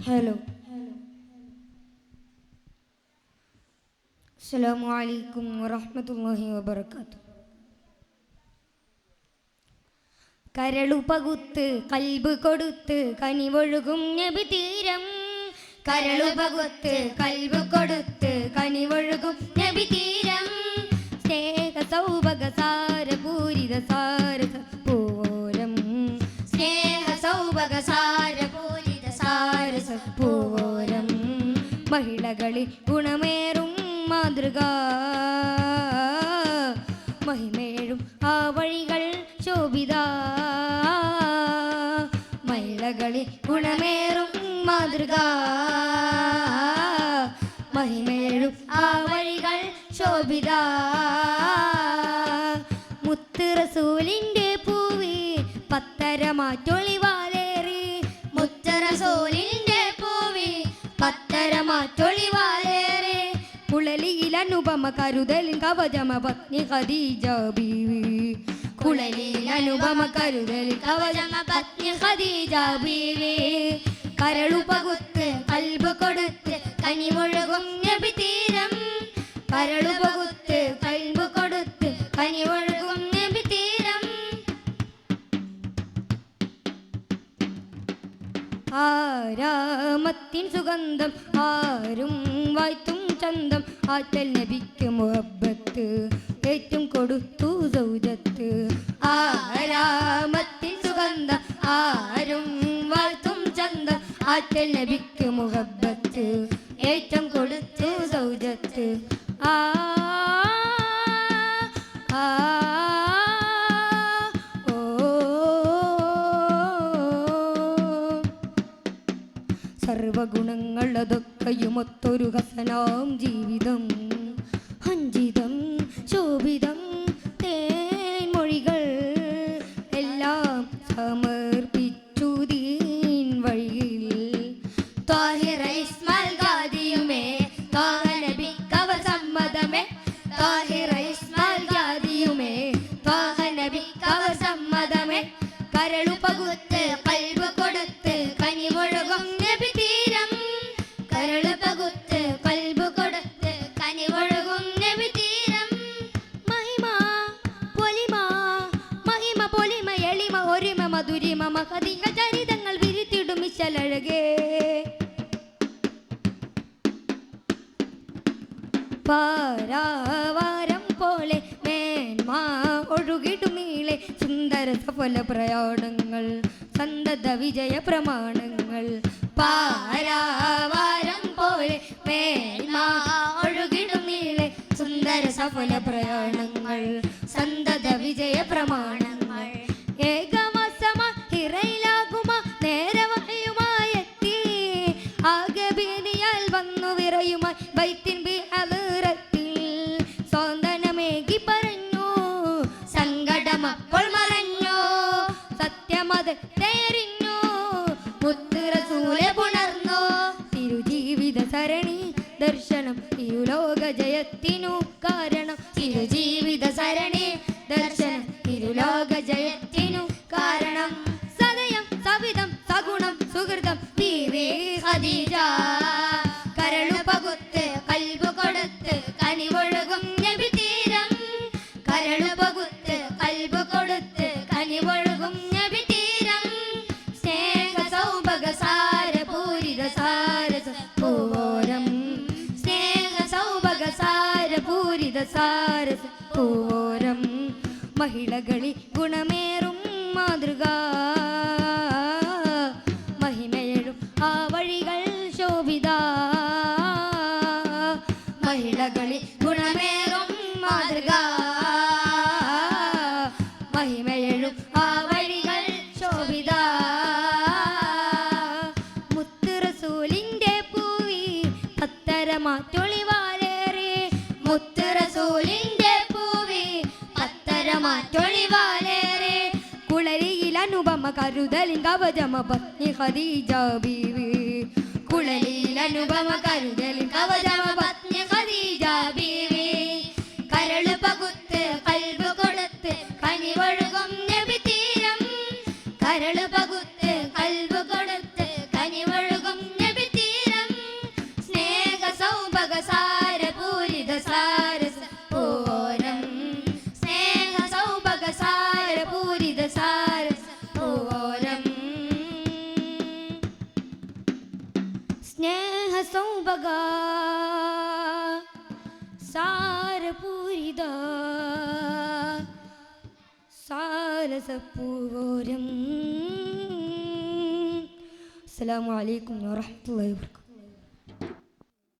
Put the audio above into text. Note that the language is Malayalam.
ഹലോ, അസ്സലാമു അലൈക്കും വറഹ്മത്തുള്ളാഹി വബറകാതുഹു. കരളു പകുത്ത് കൽബ് കൊടുത്ത് കനിവൊഴുകും നബി തീരം. കരളു പകുത്ത് കൽബ് കൊടുത്ത് കനിവൊഴുകും നബി തീരം. സ്നേഹ സൗഭഗ സാരപൂരിത സാരസപൂരം. സ്നേഹ സൗഭഗ സാരപൂരിത സാരസപൂരം. മഹിളകളിൽ ഗുണമേറും മാതൃക മഹിമേഴും ആ വഴികൾ ശോഭിത. മഹിളകളിൽ ഗുണമേറും മാതൃക മഹിമേഴും ആ വഴികൾ ശോഭിത. മുത്ത് റസൂലിന്റെ പൂവി പത്തരമാറ്റൊളിവാലേറി. മുത്ത് റസൂലിന്റെ പൂവി പത്തരമാറ്റൊളിവാലേറി. കുഴലിയിൽ അനുപമ കരുതലിൻ കവചമ പത്നി ഖദീജ ബീവി. കുഴലിയിൽ അനുപമ കരുതലിൻ കവചമ പത്നി ഖദീജ ബീവി. കരളു പകുത്ത് കൽബ് കൊടുത്ത് കനിവൊഴുകും നബി തീരം. കരളു പകുത്ത് കൽബ് കൊടുത്ത് കനിവൊഴുകും നബി തീരം. ആരാമത്തിൻ സുഗന്ധം ആരും വായ്ത്തും ചന്തം. ആറ്റൽ നബിക്ക് മുഹബ്ബത്ത് ഏറ്റവും കൊടുത്തു സൗജത്ത്. ആരാമത്തിൻ സുഗന്ധം ആരും വാഴ്ത്തും ചന്തം. ആറ്റൽ നബിക്ക് മുഹബ്ബത്ത് ഏറ്റവും കൊടുത്തു സൗജത്ത്. ആ ആ സർവഗുണങ്ങളതൊക്കെയുമൊത്തൊരു ഹസനാം ജീവിതം. അഞ്ചിതം ശോഭിതം തേൻമൊഴികൾ എല്ലാം സമർപ്പിച്ചു ദീൻ വഴിയിൽ. ത്വാഹിറ ഇസ്മാൽ ഗാദിയുമേ ത്വാഹ നബിക്കവർ സമ്മതമേ. ത്വാഹിറ ഇസ്മാൽ ഗാദിയുമേ ത്വാഹ നബിക്കവർ സമ്മതമേ. കരളു പകുത്ത് കൽബ് കൊടുത്ത് കനിവൊഴുകും നബി തീരം. കരളു പകുത്ത് കൽബ് കൊടുത്ത് കനിവൊഴുകും നബി തീരം. മഹിമ പൊലിമ മഹിമ പൊലിമ എളിമ ഒരിമ മധുരിമ മഹതിക ചരിതങ്ങൾ വിരിത്തിടും ഇശലഴകേ. പാരാവാരം പോലെ മേന്മ ഒഴുകിടുമീളെ സുന്ദര സഫല പ്രയാണങ്ങൾ സന്തത വിജയ പ്രമാണങ്ങൾ. പാരാവാരം പോലെ മേന്മ ഒഴുകിടുമീളെ സുന്ദര സഫല പ്രയാണങ്ങൾ സന്തത വിജയ പ്രമാണങ്ങൾ. ഏകമാസമാ ഹിറയിലാകുമാ നേരവയുമായി എത്തി. ആകെ ഭീതിയാൽ വന്നു വിറയുമായി ബൈത്തിൻ ബിഅദറത്തിൽ. സ്വാന്തനമേകി പറഞ്ഞു സങ്കടമപ്പോൾ മറഞ്ഞു. സത്യമത് തേറിഞ്ഞു മുത്ത് റസൂലെ പുണർന്നു. തിരുജീവിത സരണി ദർശനം തിരുലോക ജയത്തിനു കാരണം. തിരുജീവിത സരണി ദർശനം തിരുലോക ജയത്തിനു കാരണം. സദയം സവിധം സഗുണം സുഹൃതം ബീവി ഖദീജ. കരളു പകുത്ത് കൽബ് കൊടുത്ത് കനിവൊഴുകും നബി തീരം. കരളു പകുത്ത് കൽബ് കൊടുത്ത് കനിവൊഴുകും നബി തീരം. സ്നേഹ സൗഭഗ സാരപൂരിത സാരസപൂരം. സ്നേഹ സൗഭഗ സാരപൂരിത സാരസപൂരം. മഹിളകളിൽ ഗുണമേറും മാതൃക മഹിമേഴും ആ വഴികൾ ശോഭിത. മഹിളകളിൽ ഗുണമേറും മാതൃക മഹിമേഴും ആ വഴികൾ ശോഭിത. മുത്ത് റസൂലിന്റെ പൂവി പത്തരമാറ്റൊളിവാലേറി. മുത്ത് റസൂലിന്റെ പൂവി പത്തരമാറ്റൊളിവാലേറി. കുഴലിയിൽ അനുപമ കരുതലിൻ കവചമ പത്നി ഖദീജ ബീവി. കുഴലിയിൽ അനുപമ കരുതലിൻ കവചമ പത്നി ഖദീജ ബീവി. കരള് പകുത്ത് കൽബ് കൊടുത്ത് കനിവൊഴുകും നബി തീരം. കരള് പകുത്ത് കൽബ് കൊടുത്ത് കനിവൊഴുകും നബി സ്നേഹ സൗഭഗ സാരപൂരിത സാരസപ്പൂവോരം. അസ്സലാമു അലൈക്കും വറഹ്മത്തുള്ളാഹി വബറകാതുഹു.